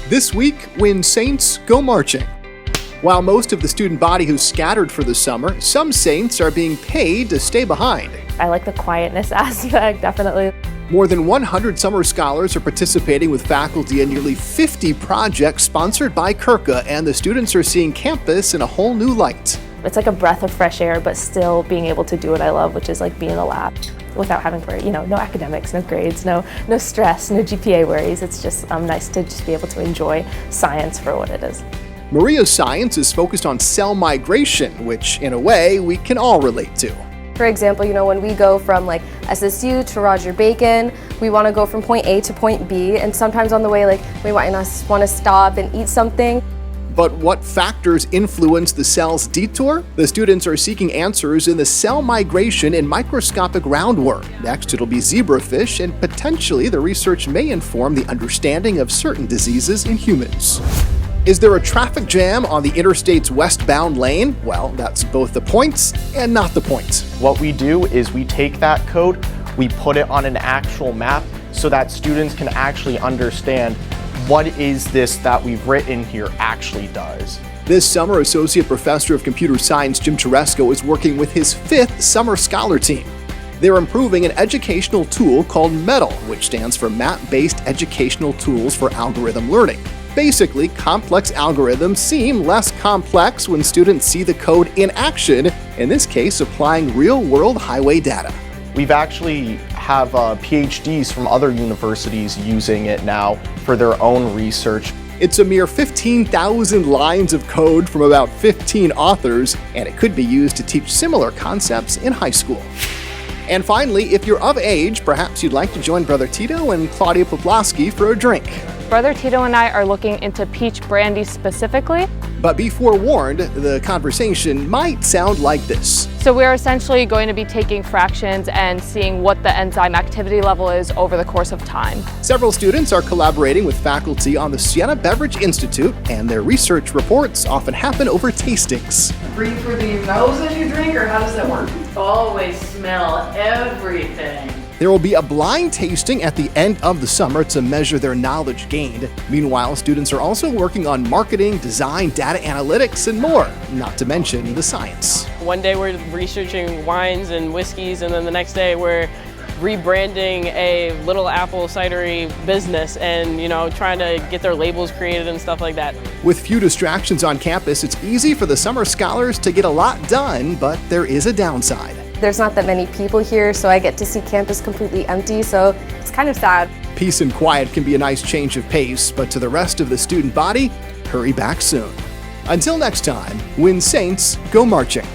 This week, when Saints go marching. While most of the student body who's scattered for the summer, some Saints are being paid to stay behind. I like the quietness aspect, definitely. More than 100 summer scholars are participating with faculty in nearly 50 projects sponsored by Kirka, and the students are seeing campus in a whole new light. It's like a breath of fresh air, but still being able to do what I love, which is like be in the lab without having to, no academics, no grades, no stress, no GPA worries. It's just nice to just be able to enjoy science for what it is. Maria's science is focused on cell migration, which in a way we can all relate to. For example, when we go from like SSU to Roger Bacon, we want to go from point A to point B, and sometimes on the way, we might want to stop and eat something. But what factors influence the cell's detour? The students are seeking answers in the cell migration and microscopic roundworm. Next, it'll be zebrafish, and potentially the research may inform the understanding of certain diseases in humans. Is there a traffic jam on the interstate's westbound lane? Well, that's both the points and not the point. What we do is we take that code, we put it on an actual map so that students can actually understand what is this that we've written here actually does. This summer, Associate Professor of Computer Science Jim Teresco is working with his 5th Summer Scholar team. They're improving an educational tool called METAL, which stands for Map-Based Educational Tools for Algorithm Learning. Basically, complex algorithms seem less complex when students see the code in action, in this case applying real-world highway data. We've actually have PhDs from other universities using it now for their own research. It's a mere 15,000 lines of code from about 15 authors, and it could be used to teach similar concepts in high school. And finally, if you're of age, perhaps you'd like to join Brother Tito and Claudia Poplawski for a drink. Brother Tito and I are looking into peach brandy specifically. But be forewarned, the conversation might sound like this. So we're essentially going to be taking fractions and seeing what the enzyme activity level is over the course of time. Several students are collaborating with faculty on the Siena Beverage Institute, and their research reports often happen over tastings. Breathe through your nose as you drink, or how does that work? Always smell everything. There will be a blind tasting at the end of the summer to measure their knowledge gained. Meanwhile, students are also working on marketing, design, data analytics, and more, not to mention the science. One day we're researching wines and whiskeys, and then the next day we're rebranding a little apple cidery business and, trying to get their labels created and stuff like that. With few distractions on campus, it's easy for the summer scholars to get a lot done, but there is a downside. There's not that many people here, so I get to see campus completely empty, so it's kind of sad. Peace and quiet can be a nice change of pace, but to the rest of the student body, hurry back soon. Until next time, when Saints go marching.